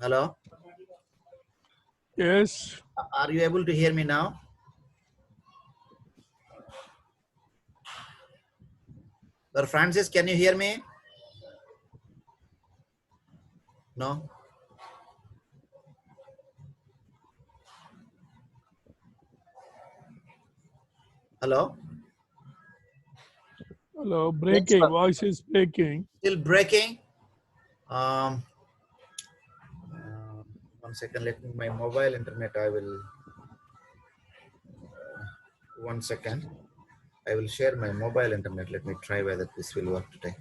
Hello? Yes. Are you able to hear me now? Sir Francis, can you hear me? No? Hello? Hello. Breaking. Voice is breaking. Still breaking? Um, 1 second, let me, my mobile internet, I will, 1 second. I will share my mobile internet. Let me try whether this will work today.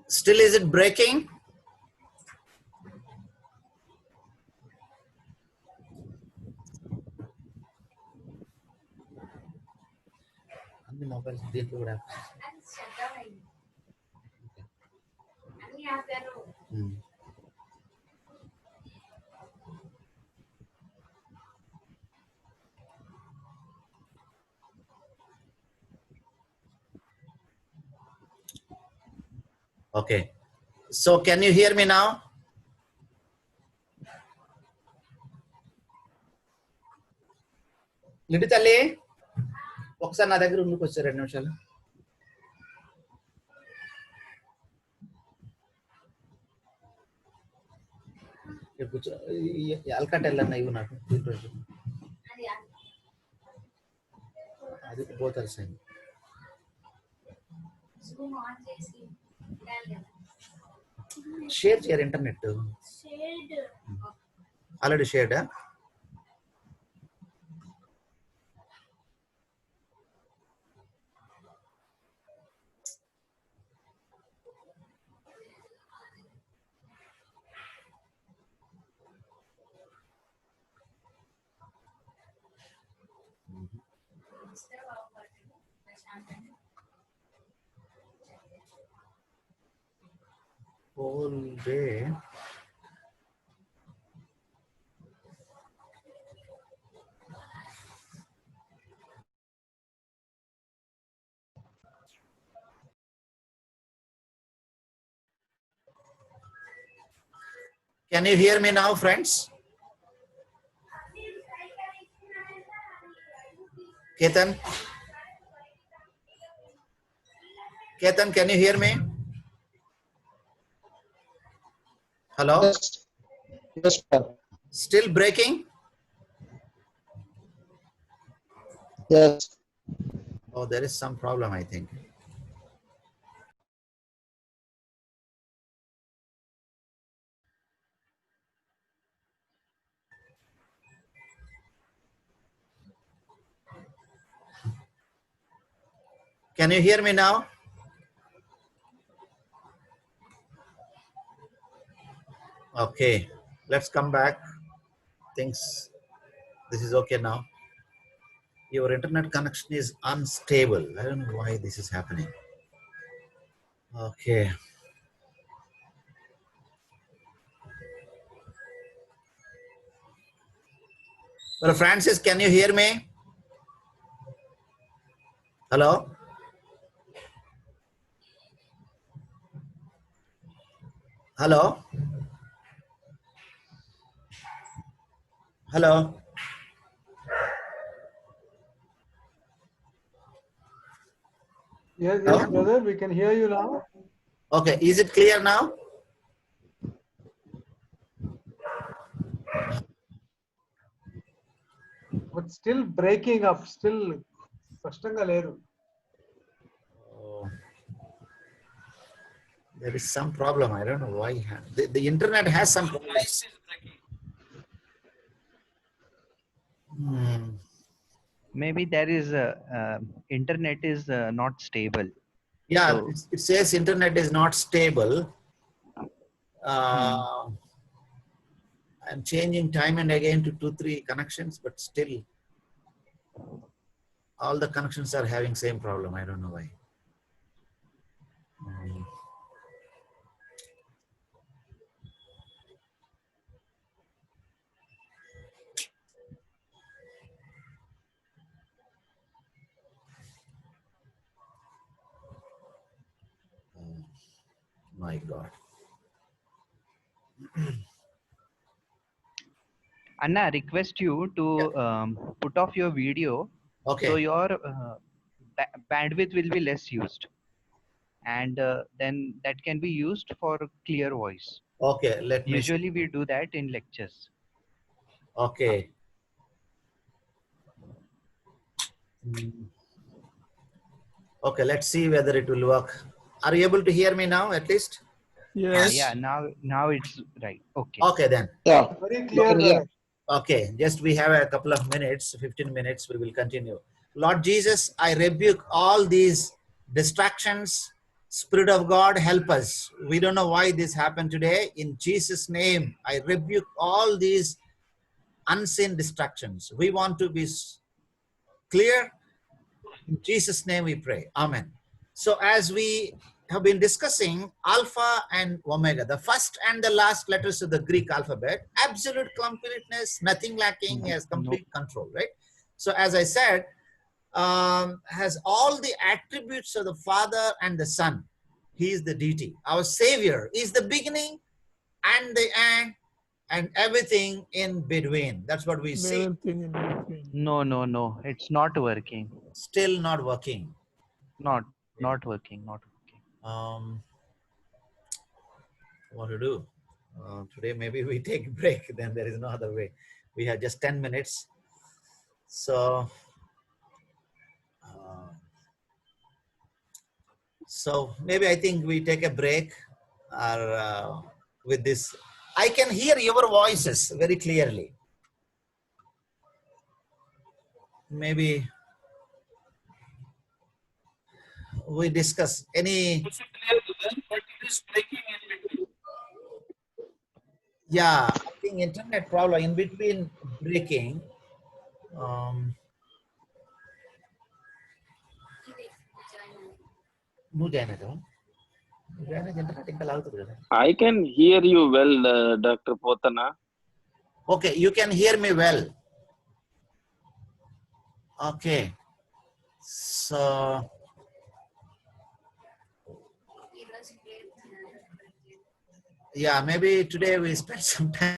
Still, is it breaking? అన్ని mobiles దీంట్లో కూడా Okay. So can you hear me now? లిటి తల్లి ఒకసారి నా దగ్గర ఉండుకు వచ్చారు 2 నిమిషాలు. కూర్చో అల్కట్ వెళ్ళన్న ఇవ్వు నాకు అది పోతారు సార్ షేర్ చేయరు ఇంటర్నెట్ ఆల్రెడీ షేర్డా whole day. Can you hear me now, friends? Ketan? Ketan, can you hear me? Hello? Yes. Yes, sir. Still breaking? Yes. Oh, there is some problem, I think. Can you hear me now? Okay, let's come back. Things, this is okay now. Your internet connection is unstable. I don't know why this is happening. Okay. Well, Francis, can you hear me? Hello? Hello? Hello? Yes, Hello? yes, brother, we can hear you now. Okay, is it clear now? But still breaking up, still స్పష్టంగా లేదు. Oh, there is some problem. I don't know why. The internet has some problems. Maybe there is internet is not stable. Yeah, So, it says internet is not stable. I'm changing time and again to 2-3 connections, but still All the connections are having same problem. I don't know why. Mm. Oh, my God. Anna, request you to put off your video Okay. so your bandwidth will be less used, and then that can be used for clear voice. Okay. Let me. Usually we do that in lectures. Okay. Mm. Okay. Let's see whether it will work. Are you able to hear me now at least? Yes. Yeah, now it's right. Okay. Okay then. Yeah. Very clear, Yeah. brother. Okay, just we have a couple of minutes, 15 minutes, we will continue. Lord Jesus, I rebuke all these distractions. Spirit of God, help us. We don't know why this happened today. In Jesus' name, I rebuke all these unseen distractions. We want to be clear. In Jesus' name we pray. Amen. So as we have been discussing Alpha and Omega, the first and the last letters of the Greek alphabet, absolute completeness, nothing lacking, has complete control, right? So as I said, has all the attributes of the Father and the Son. He is the deity. Our Savior is the beginning and the end and everything in between. That's what we see. Everything in between. No. It's not working. Still not working. Not working. Not working. What to do? Today maybe we take a break, then there is no other way. We have just 10 minutes. So, maybe I think we take a break or with this. I can hear your voices very clearly. Maybe we discuss any. Yeah, I think internet problem in between breaking. No internet. I can hear you well, Dr. Potana. Okay, you can hear me well. Okay. So, yeah, maybe today we spend some time.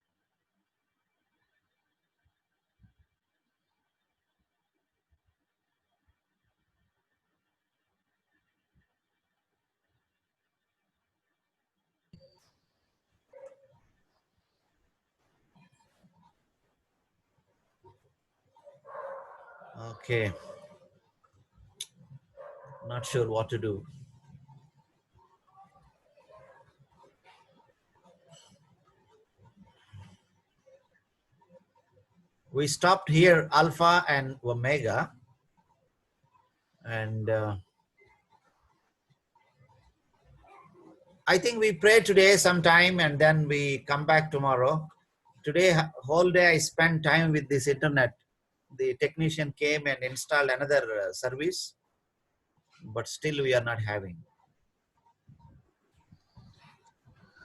Okay. Not sure what to do. We stopped here, Alpha and Omega. And I think we pray today sometime and then we come back tomorrow. Today, whole day I spent time with this internet. The technician came and installed another service, but still we are not having.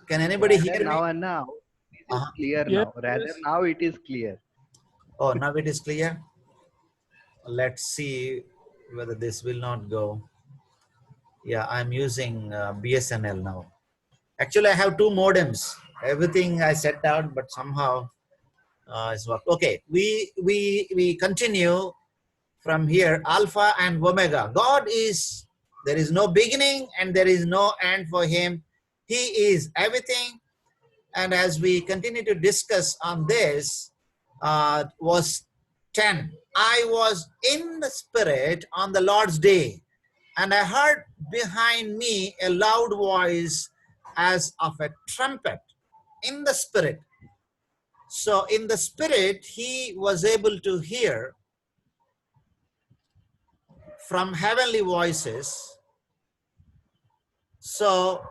Can anybody hear me? Now and now it is clear Yes, now. Rather yes. now it is clear. Oh, now it is clear. Let's see whether this will not go. Yeah, I'm using BSNL now. Actually, I have two modems. Everything I set down, but somehow it's worked. Okay, we continue from here. Alpha and Omega. God is, there is no beginning and there is no end for him. He is everything. And as we continue to discuss on this, verse 10, I was in the Spirit on the Lord's day, and I heard behind me a loud voice as of a trumpet in the Spirit. So in the Spirit, he was able to hear from heavenly voices. So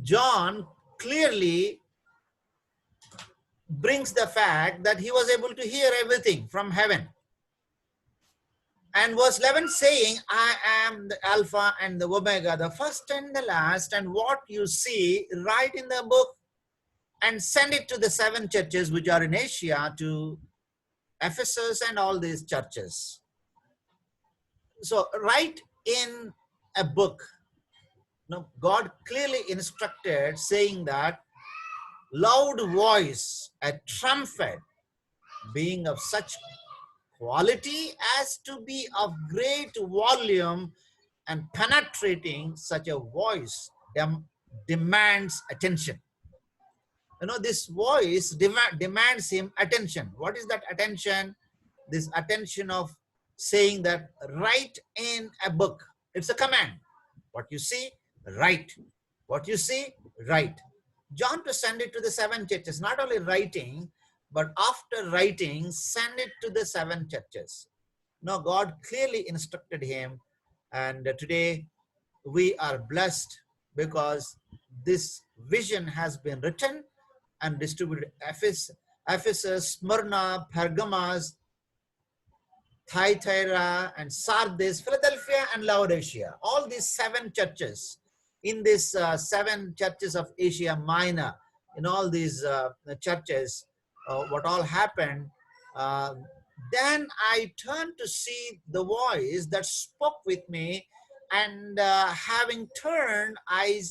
John clearly brings the fact that he was able to hear everything from heaven. And verse 11 saying, I am the Alpha and the Omega, the first and the last, and what you see, write in the book and send it to the 7 churches which are in Asia, to Ephesus and all these churches. So write in a book. Now, God clearly instructed, saying that loud voice, a trumpet, being of such quality as to be of great volume and penetrating, such a voice demands attention. You know, this voice demands him attention. What is that attention? This attention of saying that write in a book. It's a command. What you see, write. What you see, write. John to send it to the 7 churches, not only writing, but after writing, send it to the 7 churches. Now, God clearly instructed him, and today we are blessed because this vision has been written and distributed. Ephesus, Smyrna, Pergamos, Thyatira, and Sardis, Philadelphia, and Laodicea. All these 7 churches in these 7 churches of Asia Minor, in all these churches, what all happened. Then I turned to see the voice that spoke with me, and having turned, I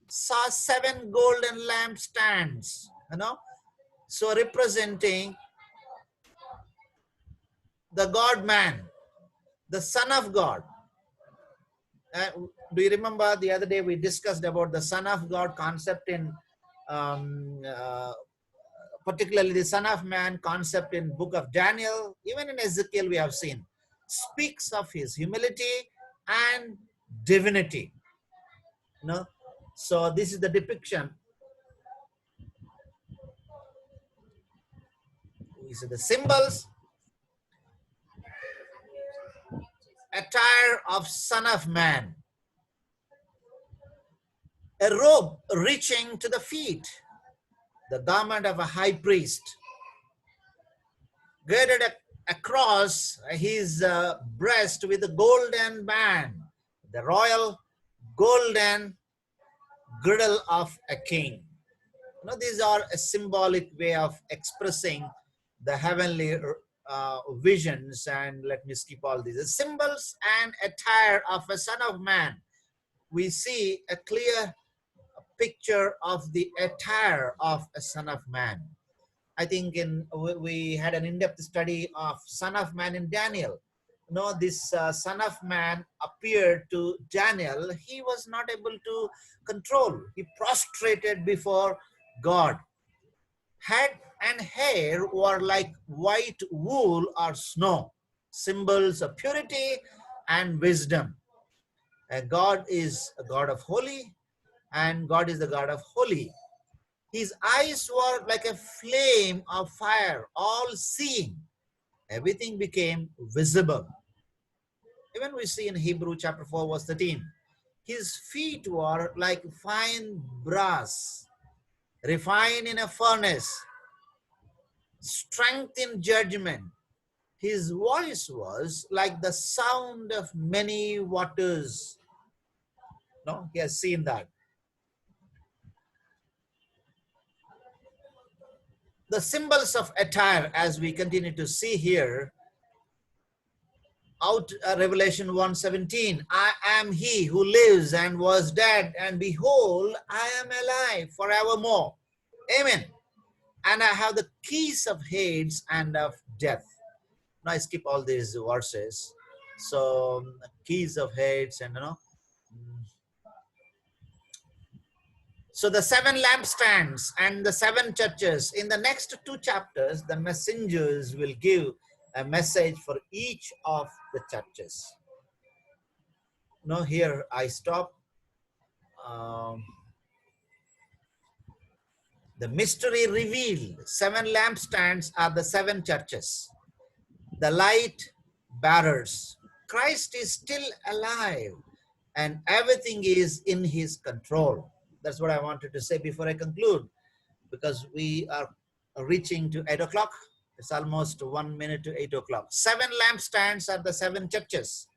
saw 7 golden lampstands, you know, so representing the God-man, the Son of God. Do you remember the other day we discussed about the Son of God concept in particularly the Son of Man concept in book of Daniel, even in Ezekiel we have seen, speaks of his humility and divinity. You know? So this is the depiction. These are the symbols. Attire of Son of Man. A robe reaching to the feet. The garment of a high priest. Girded across his breast with a golden band. The royal golden girdle of a king. You know, these are a symbolic way of expressing the heavenly visions, and let me skip all these. The symbols and attire of a Son of Man. We see a clear picture of the attire of a Son of Man. I think we had an in-depth study of Son of Man in Daniel. You know, this Son of Man appeared to Daniel. He was not able to control. He prostrated before God. Head and hair were like white wool or snow, symbols of purity and wisdom. And God is a God of holy, and God is the God of holy. His eyes were like a flame of fire, all seeing. Everything became visible. Even we see in Hebrew chapter 4 verse 13. His feet were like fine brass, refined in a furnace, strength in judgment. His voice was like the sound of many waters. No, he has seen that. The symbols of attire, as we continue to see here, out Revelation 1:17, I am he who lives and was dead, and behold, I am alive forevermore. Amen. And I have the keys of Hades and of death. Now I skip all these verses. So keys of Hades, and you know. So the 7 lampstands and the 7 churches. In the next 2 chapters, the messengers will give a message for each of the churches. Now here I stop. The mystery revealed. 7 lampstands are the 7 churches. The light bearers. Christ is still alive, and everything is in his control. That's what I wanted to say before I conclude, because we are reaching to 8 o'clock. It's almost 1 minute to 8 o'clock. 7 lampstands are the 7 churches,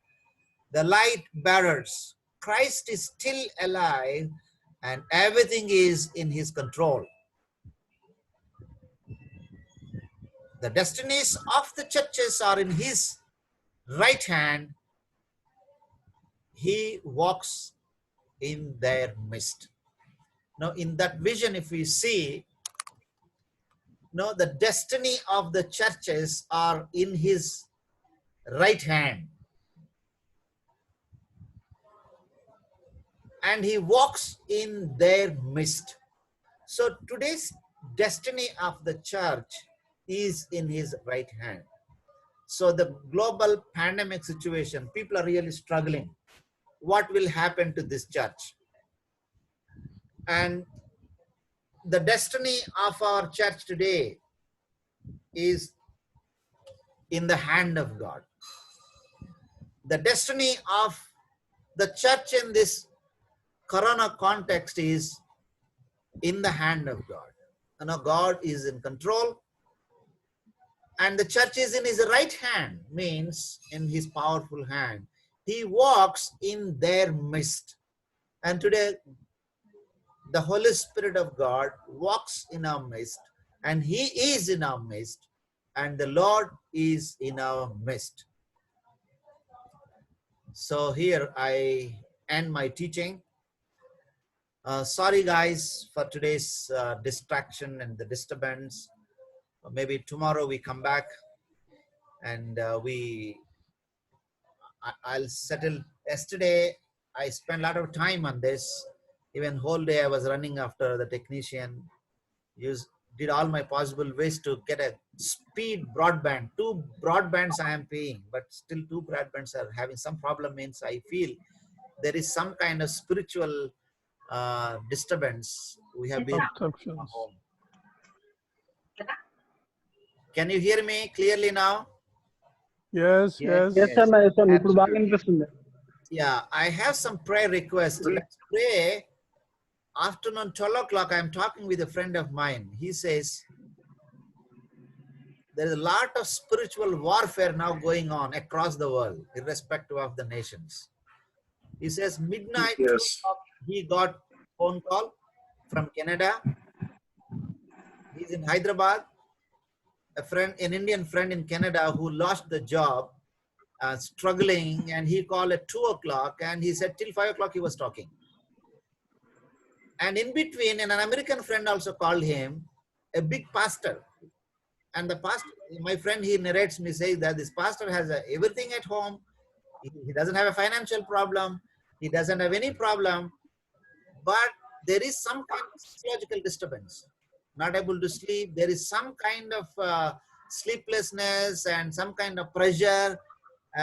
the light bearers. Christ is still alive and everything is in his control. The destinies of the churches are in his right hand. He walks in their midst. Now, in that vision, if we see, no, the destiny of the churches are in his right hand. And he walks in their midst. So today's destiny of the church is in his right hand. So the global pandemic situation, people are really struggling. What will happen to this church? And the destiny of our church today is in the hand of God. The destiny of the church in this corona context is in the hand of God. You know, God is in control and the church is in his right hand, means in his powerful hand. He walks in their midst. And today, the Holy Spirit of God walks in our midst and he is in our midst and the Lord is in our midst. So here I end my teaching. Sorry guys for today's distraction and the disturbance. Maybe tomorrow we come back and I'll settle. Yesterday I spent a lot of time on this. Even whole day I was running after the technician. Did all my possible ways to get a speed broadband. 2 broadbands I am paying, but still 2 broadbands are having some problem. Means I feel there is some kind of spiritual disturbance. We have been Obstructions. home. Can you hear me clearly now? Yes, Yes, yes. Yes, sir. Yes, sir. ఇప్పుడు బాగా absolutely. వినిపిస్తుంది. Yeah, I have some prayer requests. Let's pray. Afternoon 12 o'clock, I'm talking with a friend of mine. He says, there's a lot of spiritual warfare now going on across the world, irrespective of the nations. He says, midnight, 2 o'clock, he got phone call from Canada. He's in Hyderabad. An Indian friend in Canada who lost the job, struggling, and he called at 2 o'clock and he said till 5 o'clock he was talking. And in between, an American friend also called him, a big pastor. And the pastor, my friend, he narrates me, says that this pastor has everything at home. He doesn't have a financial problem. He doesn't have any problem. But there is some kind of physiological disturbance. Not able to sleep. There is some kind of sleeplessness and some kind of pressure.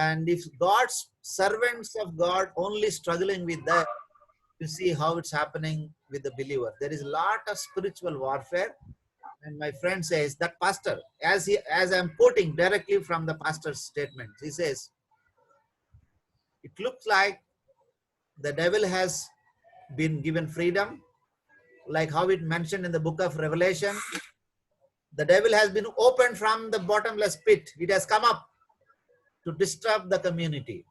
And if God's servants of God only struggling with that, to see how it's happening with the believer. There is a lot of spiritual warfare. And my friend says that pastor, as I'm quoting directly from the pastor's statement, he says, it looks like the devil has been given freedom, like how it mentioned in the book of Revelation. The devil has been opened from the bottomless pit. It has come up to disturb the community.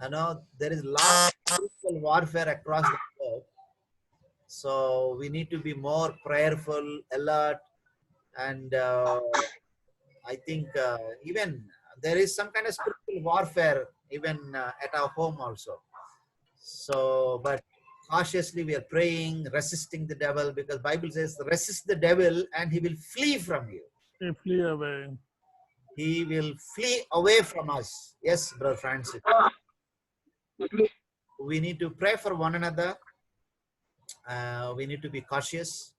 You know, there is a lot of spiritual warfare across the world. So we need to be more prayerful, alert, and I think even there is some kind of spiritual warfare even at our home also. So, but cautiously we are praying, resisting the devil, because Bible says resist the devil and he will flee from you. They flee away. He will flee away from us. Yes, Brother Francis. We need to pray for one another. We need to be cautious.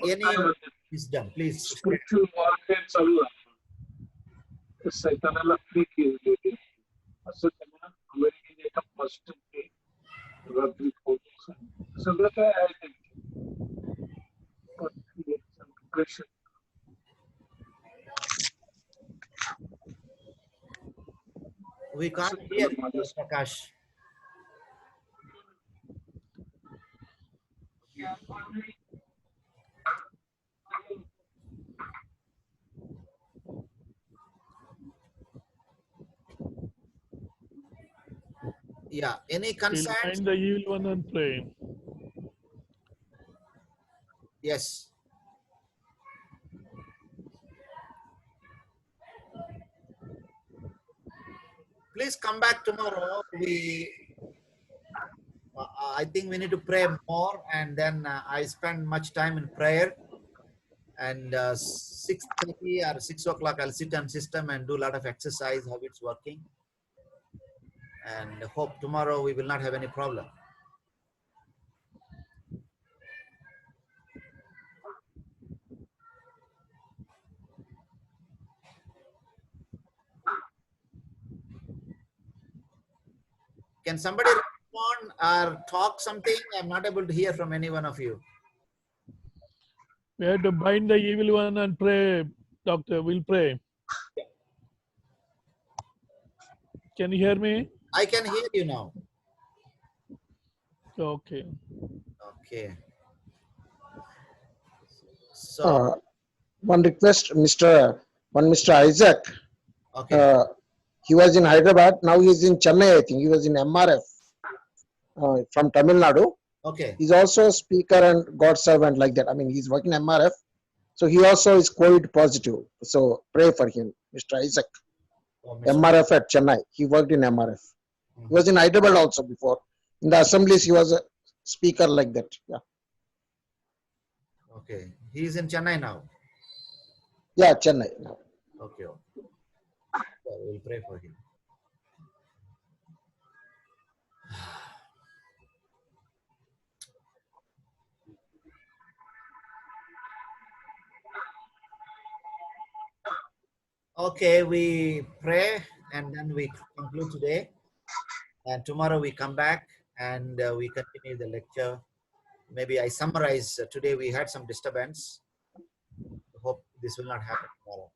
Any wisdom, please. Spiritual warfare चालू आहे. सैतानाला free केलेली असं त्यांना अमेरिकेने एका first day रात्री सगळं काय आहे त्यांचं pressure. We can't hear you, Prakash. Yeah. Any We'll concerns? bind the evil one and pray. Yes. Please come back tomorrow. I think we need to pray more, and then I spend much time in prayer. And 6:30 or 6 o'clock, I'll sit on system and do a lot of exercise, how it's working. And hope tomorrow we will not have any problem. Can somebody respond or talk something? I'm not able to hear from any one of you. We have to bind the evil one and pray, doctor. We'll pray. Can you hear me? I can hear you now. Okay. Okay. So, One request, Mr. Isaac. okay. He was in Hyderabad. Now he's in Chennai, I think. He was in MRF from Tamil Nadu. Okay. He's also a speaker and God servant like that. I mean, he's working MRF. So he also is COVID positive. So pray for him, Mr. Isaac. Oh, Mr. MRF at Chennai. He worked in MRF. He was in Hyderabad also before. In the assemblies, he was a speaker like that. Yeah. Okay. He's in Chennai now. Yeah, Chennai. Okay. So we'll pray for him. Okay, we pray and then we conclude today. And tomorrow we come back and we continue the lecture. Maybe I summarize. Today we had some disturbance. Hope this will not happen tomorrow.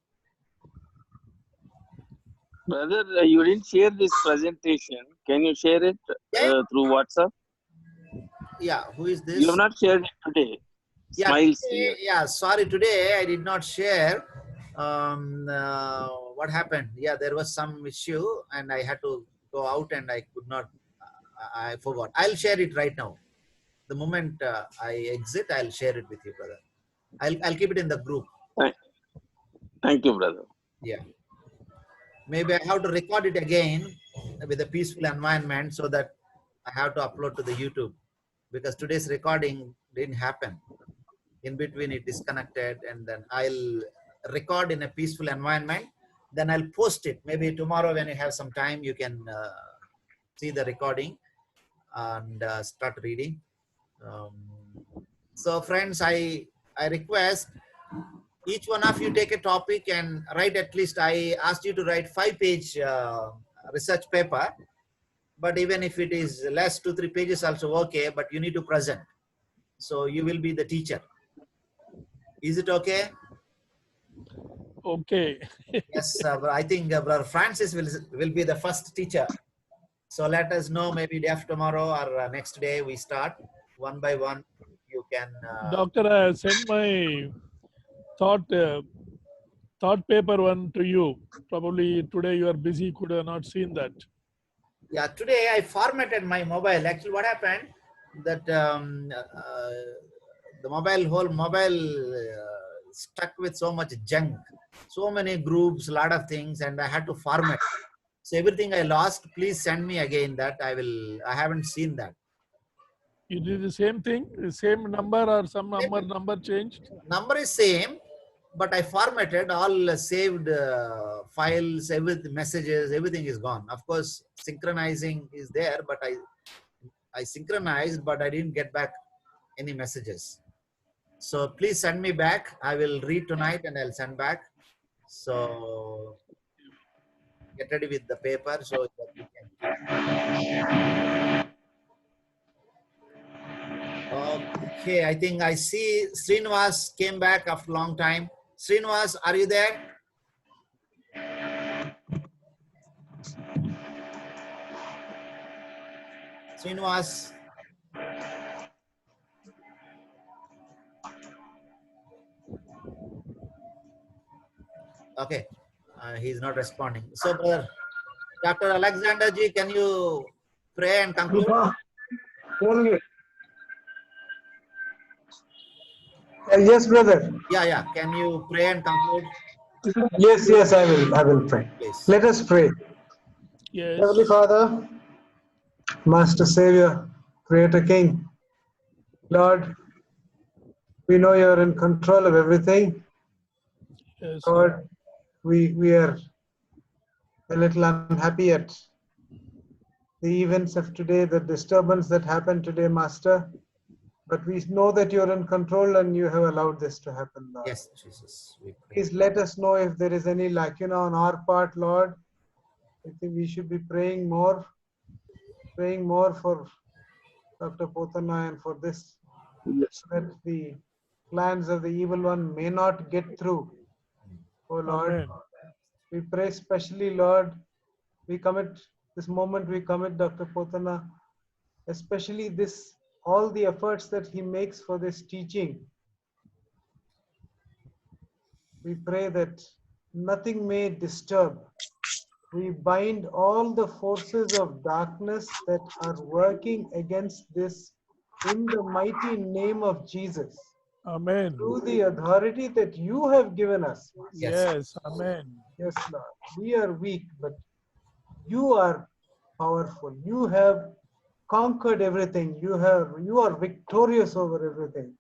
Brother, you didn't share this presentation. Can you share it through WhatsApp? Yeah, who is this? You have not shared it today. Yeah, Smiles today, here. yeah, sorry, today I did not share. What happened? Yeah, there was some issue and I had to go out and I could not, I forgot. I'll share it right now. The moment I exit, I'll share it with you, brother. I'll keep it in the group. Thank you, brother. Yeah. Maybe I have to record it again with a peaceful environment so that I have to upload to the YouTube because today's recording didn't happen. In between it disconnected and then I'll record in a peaceful environment. Then I'll post it. Maybe tomorrow when you have some time, you can see the recording and start reading. So friends, I request each one of you take a topic and write at least, I asked you to write 5-page research paper, but even if it is less 2-3 pages also okay, but you need to present. So you will be the teacher. Is it okay? Okay. Yes, I think Brother Francis will be the first teacher. So let us know maybe day after tomorrow or next day we start one by one. You can. Doctor, I sent my thought paper one to you. Probably today you are busy, could have not seen that. Yeah, today I formatted my mobile. Actually, what happened that the whole mobile stuck with so much junk, so many groups, lot of things, and I had to format. So everything I lost, please send me again that I haven't seen that. You did the same thing, the same number or some number changed? Number is same, but I formatted all saved files, everything, messages, everything is gone. Of course, synchronizing is there, but I synchronized, but I didn't get back any messages. So please send me back. I will read tonight and I'll send back. So get ready with the paper so that we can. Okay, I think I see Srinivas came back after a long time. Srinivas, are you there? Srinivas. Okay, he's not responding. So, Dr. Alexander ji, can you pray and conclude? Only. Yes, brother. Yeah. Can you pray and conclude, Yes, I will pray. please? Let us pray. Yes. Heavenly Father, Master Savior, Creator King, Lord, we know you're in control of everything. Yes. Lord, we are a little unhappy at the events of today, the disturbance that happened today, Master. But we know that you're in control and you have allowed this to happen, Lord. Yes, Jesus. We pray. Please let us know if there is any lacuna on our part, Lord. I think we should be praying more for Dr. Potana and for this, Yes. so that the plans of the evil one may not get through. Oh Lord, Amen. we pray specially, Lord, we commit this moment, we commit Dr. Potana, especially this, all the efforts that he makes for this teaching. We pray that nothing may disturb. We bind all the forces of darkness that are working against this in the mighty name of Jesus. Amen. Through the authority that you have given us. Yes. Yes. Amen. Yes, Lord. We are weak, but you are powerful. You have conquered everything. You are victorious over everything.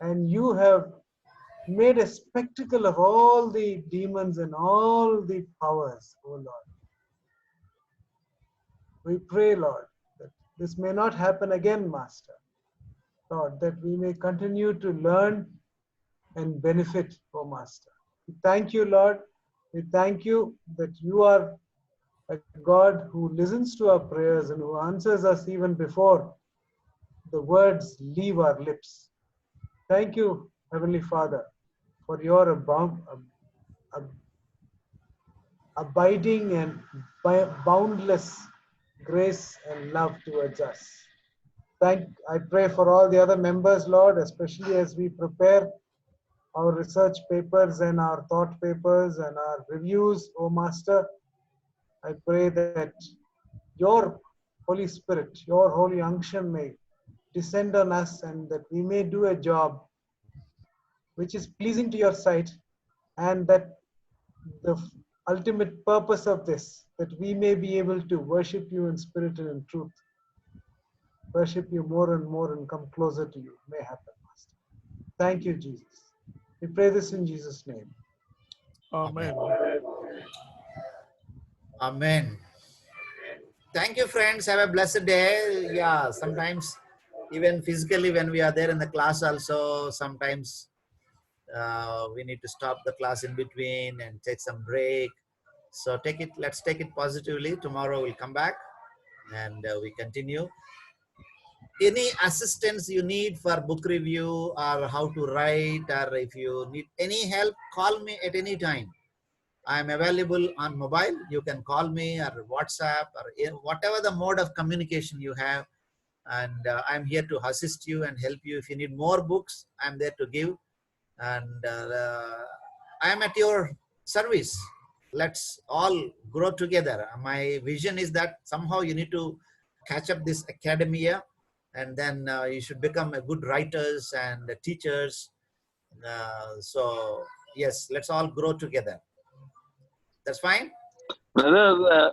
And you have made a spectacle of all the demons and all the powers, oh Lord. We pray, Lord, that this may not happen again, Master. Lord, that we may continue to learn and benefit, oh Master. We thank you, Lord. We thank you that you are a God who listens to our prayers and who answers us even before the words leave our lips. Thank you, Heavenly Father, for your abiding and boundless grace and love towards us. I pray for all the other members, Lord, especially as we prepare our research papers and our thought papers and our reviews, O Master. I pray that your Holy Spirit, your holy unction may descend on us and that we may do a job which is pleasing to your sight, and that the ultimate purpose of this, that we may be able to worship you in spirit and in truth, worship you more and more and come closer to you, may happen, Master. Thank you, Jesus. We pray this in Jesus' name. Amen. Amen. Thank you, friends. Have a blessed day. Yeah, sometimes even physically when we are there in the class also, sometimes we need to stop the class in between and take some break. So let's take it positively. Tomorrow we'll come back and we continue. Any assistance you need for book review or how to write, or if you need any help, call me at any time. I'm available on mobile. You can call me or WhatsApp or whatever the mode of communication you have. And I'm here to assist you and help you. If you need more books, I'm there to give. And I'm at your service. Let's all grow together. My vision is that somehow you need to catch up this academia, and then you should become a good writers and teachers. So yes, let's all grow together. That's fine. Brother,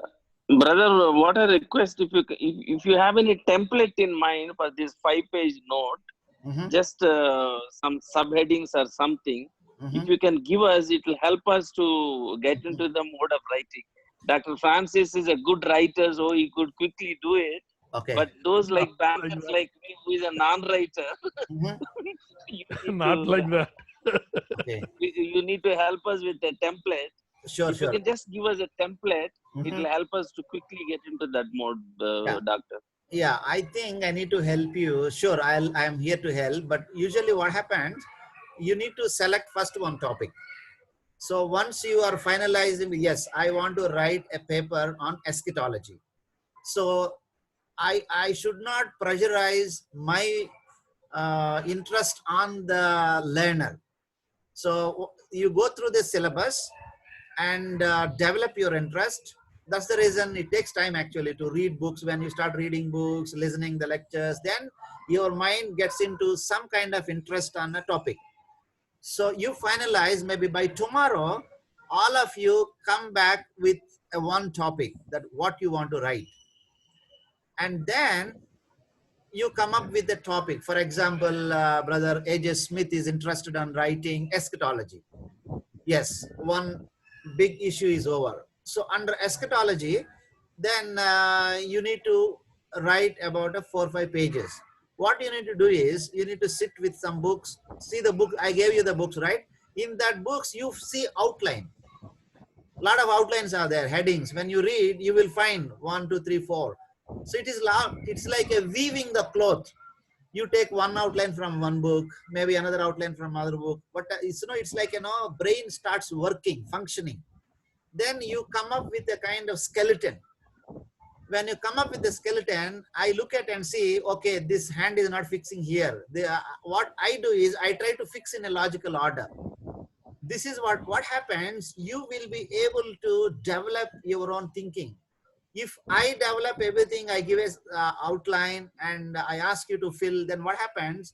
what I request, if you have any template in mind for this 5-page note, Mm-hmm. just some subheadings or something, Mm-hmm. if you can give us, it will help us to get into the mode of writing. Dr. Francis is a good writer, so he could quickly do it. Okay. But those like Not bankers like that. like me, who is a non-writer, Mm-hmm. you need Not to, like that. Okay. you need to help us with a template. Sure, If you sure. can just give us a template, it Mhm. will help us to quickly get into that mode, Yeah. Doctor. Yeah, I think I need to help you. Sure, I'm here to help. But usually what happens, you need to select first one topic. So once you are finalizing, yes, I want to write a paper on eschatology. So I should not pressurize my interest on the learner. So you go through the syllabus and develop your interest. that's the reason it takes time actually to read books. When you start reading books, listening the lectures, then your mind gets into some kind of interest on a topic. So you finalize, maybe by tomorrow, all of you come back with a one topic, that what you want to write. And then you come up with a topic. For example, Brother A.J. Smith is interested in writing eschatology. Yes, one big issue is over. So under eschatology, then you need to write about 4 or 5 pages. What you need to do is, you need to sit with some books, see the book, I gave you the books, right? In that books, you see outline. A lot of outlines are there, headings. When you read, you will find 1, 2, 3, 4. So it's like a weaving the cloth. You take one outline from one book, maybe another outline from another book. But it's like, brain starts working, functioning. Then you come up with a kind of skeleton. When you come up with the skeleton, I look at and see, okay, this hand is not fixing here. What I do is I try to fix in a logical order. This is what happens. You will be able to develop your own thinking. If I develop everything, I give a outline and I ask you to fill, then what happens?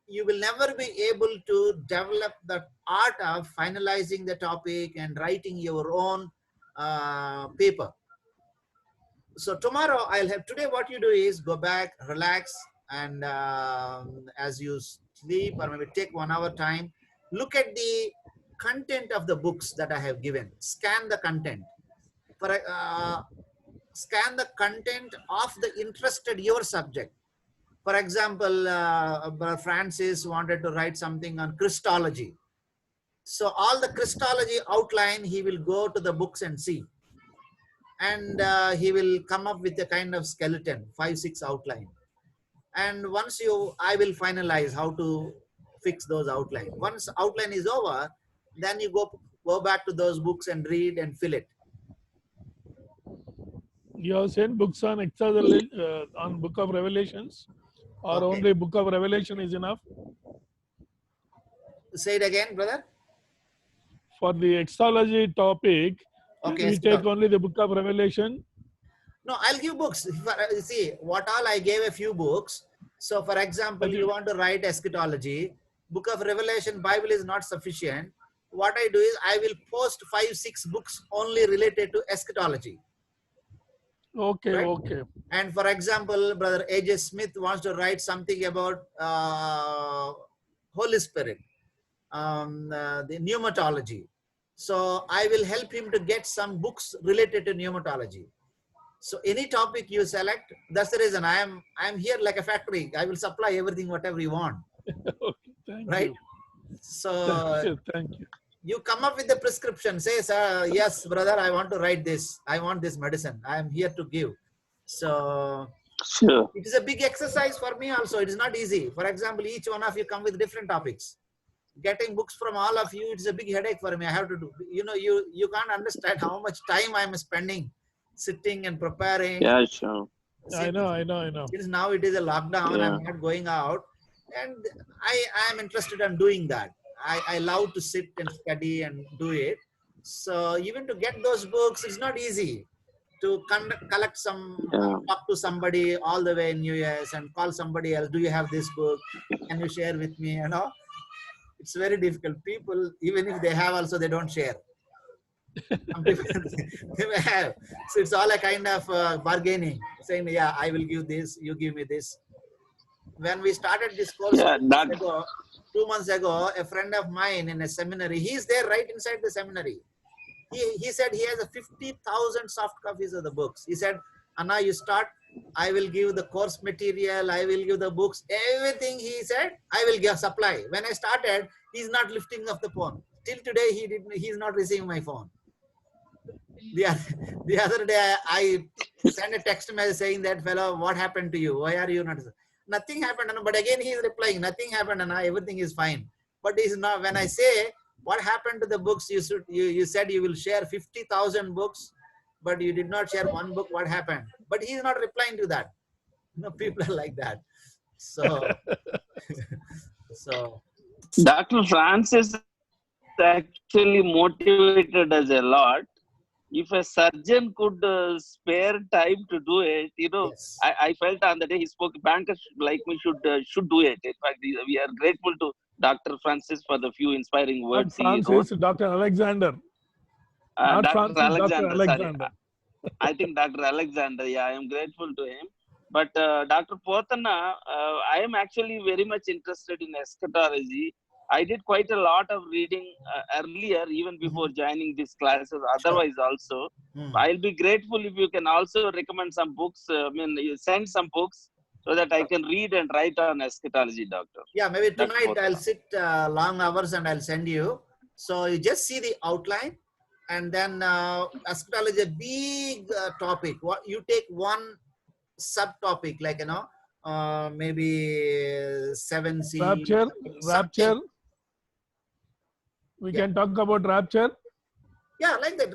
You will never be able to develop the art of finalizing the topic and writing your own paper. So tomorrow today what you do is go back, relax, and as you sleep or maybe take 1 hour time, look at the content of the books that I have given. Scan the content. Scan the content of the interested your subject. For example, Francis wanted to write something on Christology. So all the Christology outline, he will go to the books and see. And he will come up with a kind of skeleton, 5, 6 outline. And once I will finalize how to fix those outlines. Once outline is over, then you go back to those books and read and fill it. You have sent books on on Book of Revelations, or Okay. only Book of Revelation is enough? Say it again, brother. For the extology topic, Okay. we take only the Book of Revelation. No, I'll give books. See, what all I gave a few books. So for example, you want to write eschatology, Book of Revelation, Bible is not sufficient. What I do is I will post 5, 6 books only related to eschatology. Okay, Right. okay. And for example, Brother A.J. Smith wants to write something about Holy Spirit, the pneumatology. So I will help him to get some books related to pneumatology. So any topic you select, that's the reason I am here like a factory. I will supply everything, whatever you want. Okay, thank Right? you. So Thank you. you come up with the prescription. Say, sir, yes, brother, I want to write this. I want this medicine. I am here to give. So Sure. it is a big exercise for me also. It is not easy. For example, each one of you come with different topics. Getting books from all of you, it's a big headache for me. I have to do, you can't understand how much time I'm spending sitting and preparing. Yeah, sure. I know. Since now it is a lockdown, Yeah. I'm not going out. And I am interested in doing that. I love to sit and study and do it. So even to get those books, it's not easy. To collect some, Yeah. talk to somebody all the way in US and call somebody else. Do you have this book? Can you share with me? It's very difficult. People, even if they have also, they don't share. Some people, they may have. So it's all a kind of bargaining, saying, yeah, I will give this, you give me this. When we started this course Yeah, 2 months ago, a friend of mine in a seminary, he's there right inside the seminary. He said he has 50,000 soft copies of the books. He said, Anna, you start, I will give the course material, I will give the books, everything he said, I will give supply. When I started, he's not lifting up the phone. Till today, he's not receiving my phone. The other day, I sent a text message saying that, fellow, what happened to you? Why are you not? Nothing happened. But again, he is replying, nothing happened, Anna, everything is fine. But he's not, when I say, what happened to the books? You said you will share 50,000 books, but you did not share one book. What happened? But he's not replying to that. People are like that. So, Dr. Francis actually motivated us a lot. if a surgeon could spare time to do it, Yes. I felt on the day he spoke, bankers like me should do it. In fact, we are grateful to Dr. Francis for the few inspiring Not words he wrote. Francis, Dr. Alexander. Not Dr. Francis, Dr. Alexander, sorry. Alexander. I think Dr. Alexander, yeah, I am grateful to him. But Dr. Potanna, I am actually very much interested in eschatology. I did quite a lot of reading earlier, even before joining these classes, otherwise also. Hmm. I'll be grateful if you can also recommend some books, you send some books so that I can read and write on eschatology, Doctor. Yeah, maybe Dr. tonight I'll Potanna. sit long hours and I'll send you. So you just see the outline, and then eschatology is a big topic. What you take one subtopic, like maybe 7C. Rapture. Rapture. We can talk about rapture. Yeah, like that.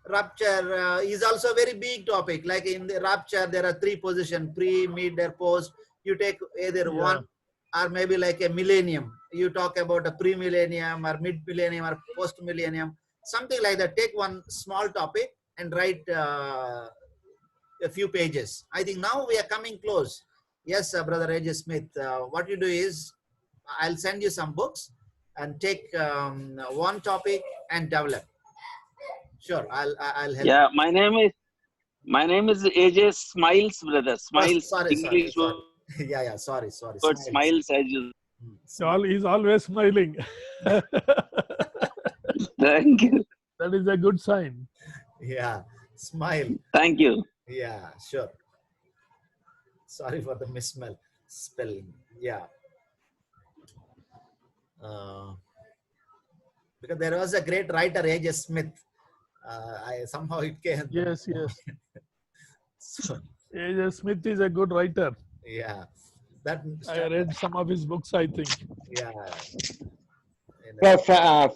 Rapture is also a very big topic. Like in the rapture, there are 3 positions: pre, mid, or post. You take either Yeah. one, or maybe like a millennium. You talk about a pre-millennium or mid-millennium or post-millennium, something like that. Take one small topic and write a few pages. I think now we are coming close. Yes, Brother A.J. Smith, what you do is, I'll send you some books and take one topic and develop. Sure, I'll help. Yeah, my name is AJ Smiles, brother. Oh, Smiles. sorry. English Yeah, sorry. word Smiles. smiles as you. He's always smiling. Thank you. That is a good sign. Yeah, smile. Thank you. Yeah, sure. Sorry for the misspelling. Yeah. Because there was a great writer, A.J. Smith. Somehow it came. Yes, yes. So, A.J. Smith is a good writer. yeah. That. I read some of his books, I think. Yeah.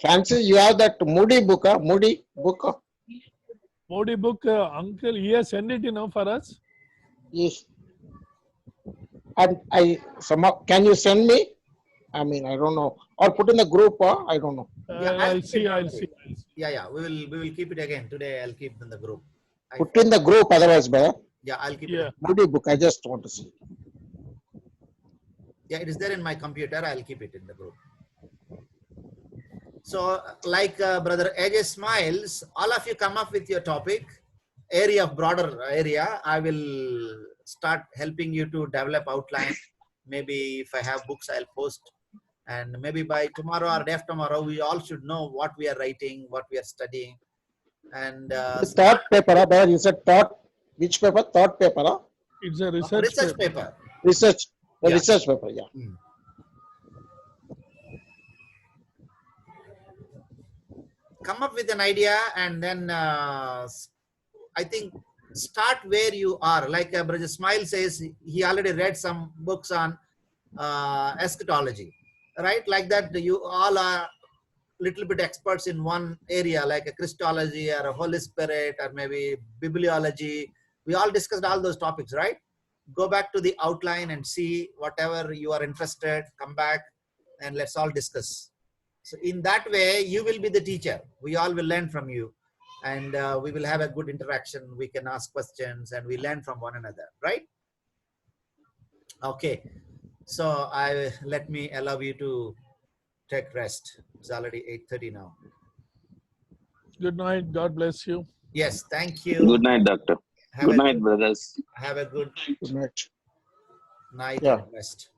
Francis, you have that Moody book, Moody book. Modi book, uncle, he has sent it, for us. Yes. And somehow, can you send me? I mean, I don't know, or put in the group. I don't know. Yeah, I'll see. Yeah. We will keep it again today. I'll keep it in the group. Put in the group, otherwise, brother. Yeah, I'll keep Yeah. it. Moody book. I just want to see. Yeah, it is there in my computer. I'll keep it in the group. So, like Brother AJ Smiles, all of you come up with your topic, broader area. I will start helping you to develop outline. Maybe if I have books, I'll post. And maybe by tomorrow or day after tomorrow, we all should know what we are writing, what we are studying. And The thought paper, brother. You said thought. Which paper? Thought paper. It's a research paper. Research. The Yeah. research paper. Yeah. Come up with an idea, and then I think start where you are. Like Brother Smile says, he already read some books on eschatology, right? Like that, you all are little bit experts in one area, like a Christology or a Holy Spirit or maybe bibliology. We all discussed all those topics, right? Go back to the outline and see whatever you are interested, come back and let's all discuss. So in that way, you will be the teacher. We all will learn from you, and we will have a good interaction. We can ask questions and we learn from one another, right? Okay. So let me allow you to take rest. It's already 8:30 now. Good night. God bless you. Yes, thank you. Good night, doctor. Have Good a night, brothers. Have a good Good night. night Yeah. and rest.